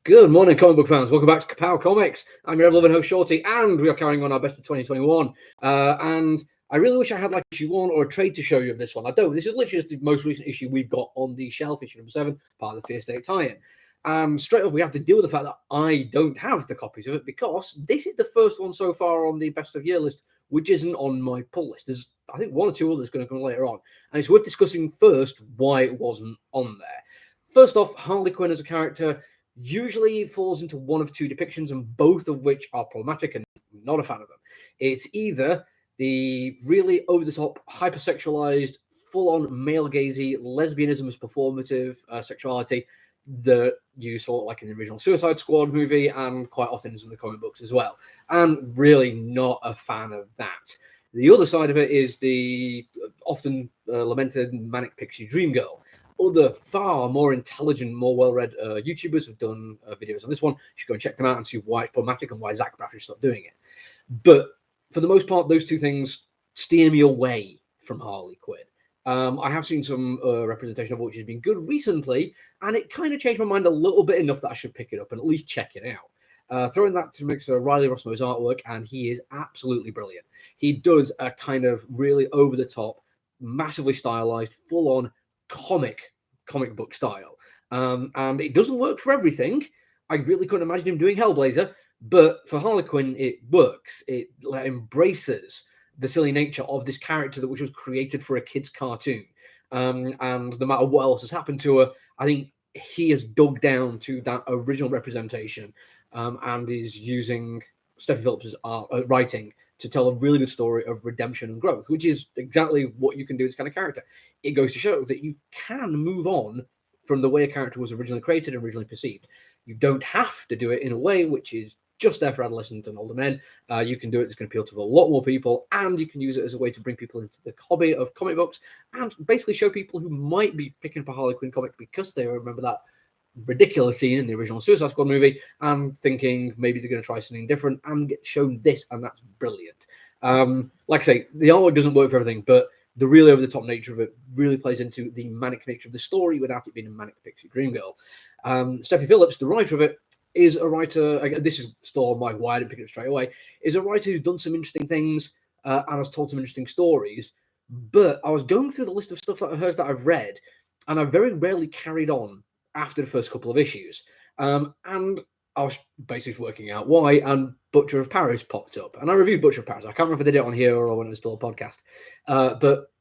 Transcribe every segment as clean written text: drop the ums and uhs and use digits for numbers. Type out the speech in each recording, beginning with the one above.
Good morning, comic book fans. Welcome back to Ka-Pow Comics. I'm your ever-loving host, Shorty, and we are carrying on our best of 2021. And I really wish I had like issue 1 or a trade to show you of this one. I don't. This is literally just the most recent issue we've got on the shelf, issue number 7, part of the Fierce Day tie-in. And straight off, we have to deal with the fact that I don't have the copies of it because this is the first one so far on the best of year list, which isn't on my pull list. There's, I think, one or two others going to come later on. And it's worth discussing first why it wasn't on there. First off, Harley Quinn as a character usually falls into one of two depictions, and both of which are problematic, and I'm not a fan of them. It's either the really over-the-top, hypersexualized, full-on male-gazy lesbianism as performative sexuality that you saw like in the original Suicide Squad movie and quite often in some of the comic books as well. And really not a fan of that. The other side of it is the often lamented manic pixie dream girl. Other far more intelligent, more well-read YouTubers have done videos on this one. You should go and check them out and see why it's problematic and why Zach Braff should stop doing it. But for the most part, those two things steer me away from Harley Quinn. I have seen some representation of which has been good recently, and it kind of changed my mind a little bit enough that I should pick it up and at least check it out. Throwing that to mix Riley Rossmo's artwork, and he is absolutely brilliant. He does a kind of really over-the-top, massively stylized, full-on comic book style. And it doesn't work for everything. I really couldn't imagine him doing Hellblazer, but for Harley Quinn, it works. It embraces the silly nature of this character which was created for a kid's cartoon. And no matter what else has happened to her, I think he has dug down to that original representation and is using Stephen Phillips' writing to tell a really good story of redemption and growth, which is exactly what you can do with this kind of character. It goes to show that you can move on from the way a character was originally created and originally perceived. You don't have to do it in a way which is just there for adolescents and older men. You can do it. It's going to appeal to a lot more people, and you can use it as a way to bring people into the hobby of comic books and basically show people who might be picking up a Harley Quinn comic because they remember that ridiculous scene in the original Suicide Squad movie and thinking maybe they're going to try something different and get shown this, and that's brilliant. Like I say, the artwork doesn't work for everything, but the really over-the-top nature of it really plays into the manic nature of the story without it being a manic pixie dream girl. Stephen Phillips, the writer of it, is a writer, this is still on my why I didn't pick it up straight away, is a writer who's done some interesting things and has told some interesting stories, but I was going through the list of stuff that I've heard that I've read, and I've very rarely carried on after the first couple of issues. And I was basically working out why, and Butcher of Paris popped up. And I reviewed Butcher of Paris. I can't remember if I did it on here or when it was still a podcast. But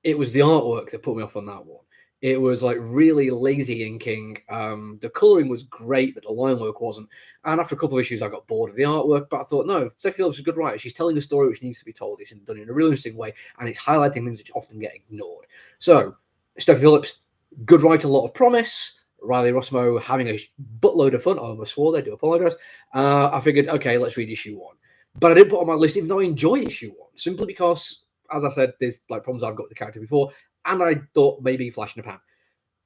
it was the artwork that put me off on that one. It was like really lazy inking. The coloring was great, but the line work wasn't. And after a couple of issues, I got bored of the artwork. But I thought, no, Steph Phillips is a good writer. She's telling a story which needs to be told. It's done in a really interesting way, and it's highlighting things which often get ignored. So, Steph Phillips, good writer, a lot of promise. Riley Rossmo having a buttload of fun. I almost swore, I do apologize. I figured, okay, let's read issue 1. But I didn't put on my list, even though I enjoy issue 1, simply because, as I said, there's like problems I've got with the character before, and I thought maybe flash in the pan.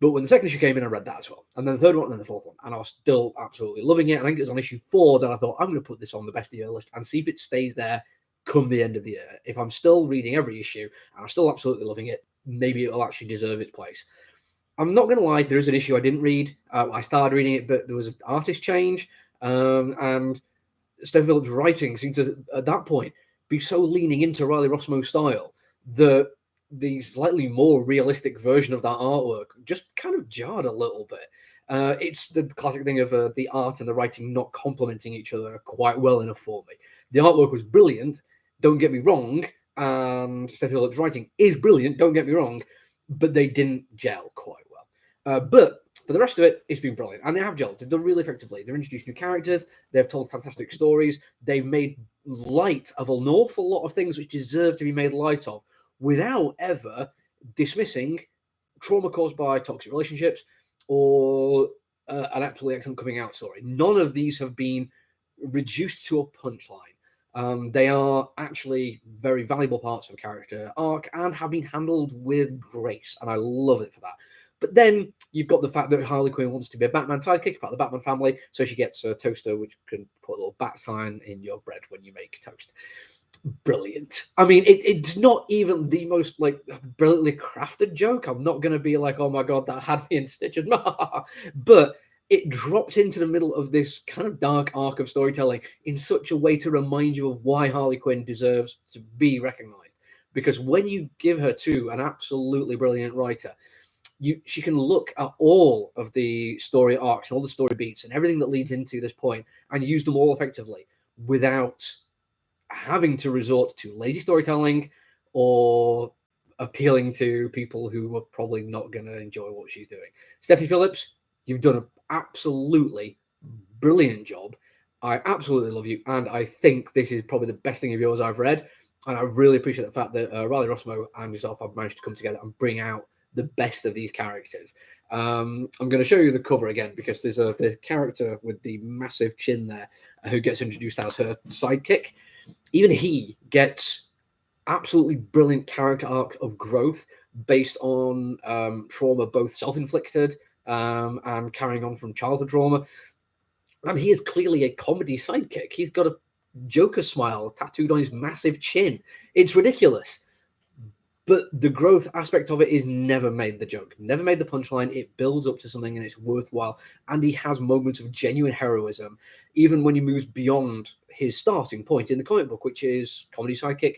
But when the second issue came in, I read that as well. And then the third one, and then the fourth one. And I was still absolutely loving it. And I think it was on issue 4 that I thought, I'm going to put this on the best of year list and see if it stays there come the end of the year. If I'm still reading every issue, and I'm still absolutely loving it, maybe it'll actually deserve its place. I'm not going to lie, there is an issue I didn't read. I started reading it, but there was an artist change. And Stephen Phillips' writing seemed to, at that point, be so leaning into Riley Rossmo's style that the slightly more realistic version of that artwork just kind of jarred a little bit. It's the classic thing of the art and the writing not complementing each other quite well enough for me. The artwork was brilliant, don't get me wrong, and Stephen Phillips' writing is brilliant, don't get me wrong, but they didn't gel quite well. But for the rest of it, it's been brilliant. And they have gelled. They've done really effectively. They've introduced new characters. They've told fantastic stories. They've made light of an awful lot of things which deserve to be made light of without ever dismissing trauma caused by toxic relationships or an absolutely excellent coming out story. None of these have been reduced to a punchline. They are actually very valuable parts of a character arc and have been handled with grace. And I love it for that. But then you've got the fact that Harley Quinn wants to be a Batman sidekick, part of the Batman family, so she gets a toaster which can put a little bat sign in your bread when you make toast. Brilliant. I mean, it's not even the most like brilliantly crafted joke. I'm not going to be like, oh my god, that had me in stitches. But it drops into the middle of this kind of dark arc of storytelling in such a way to remind you of why Harley Quinn deserves to be recognized. Because when you give her to an absolutely brilliant writer, she can look at all of the story arcs and all the story beats and everything that leads into this point and use them all effectively without having to resort to lazy storytelling or appealing to people who are probably not going to enjoy what she's doing. Stephanie Phillips, you've done an absolutely brilliant job. I absolutely love you, and I think this is probably the best thing of yours I've read. And I really appreciate the fact that Riley Rossmo and yourself have managed to come together and bring out the best of these characters. I'm going to show you the cover again because there's the character with the massive chin there who gets introduced as her sidekick. Even he gets absolutely brilliant character arc of growth based on trauma, both self-inflicted and carrying on from childhood trauma. And he is clearly a comedy sidekick. He's got a Joker smile tattooed on his massive chin. It's ridiculous. But the growth aspect of it is never made the joke, never made the punchline. It builds up to something and it's worthwhile. And he has moments of genuine heroism, even when he moves beyond his starting point in the comic book, which is comedy sidekick,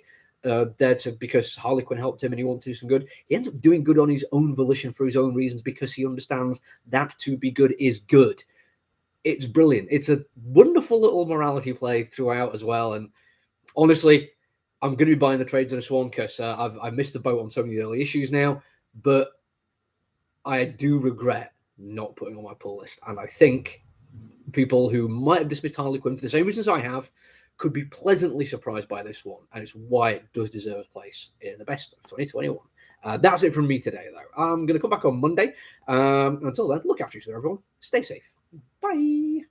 because Harley Quinn helped him and he wanted to do some good. He ends up doing good on his own volition for his own reasons because he understands that to be good is good. It's brilliant. It's a wonderful little morality play throughout as well. And honestly, I'm going to be buying the trades of this one because I've missed the boat on so many early issues now, but I do regret not putting on my pull list. And I think people who might have dismissed Harley Quinn for the same reasons I have could be pleasantly surprised by this one. And it's why it does deserve a place in the best of 2021. That's it from me today, though. I'm going to come back on Monday. Until then, look after each other, everyone. Stay safe. Bye.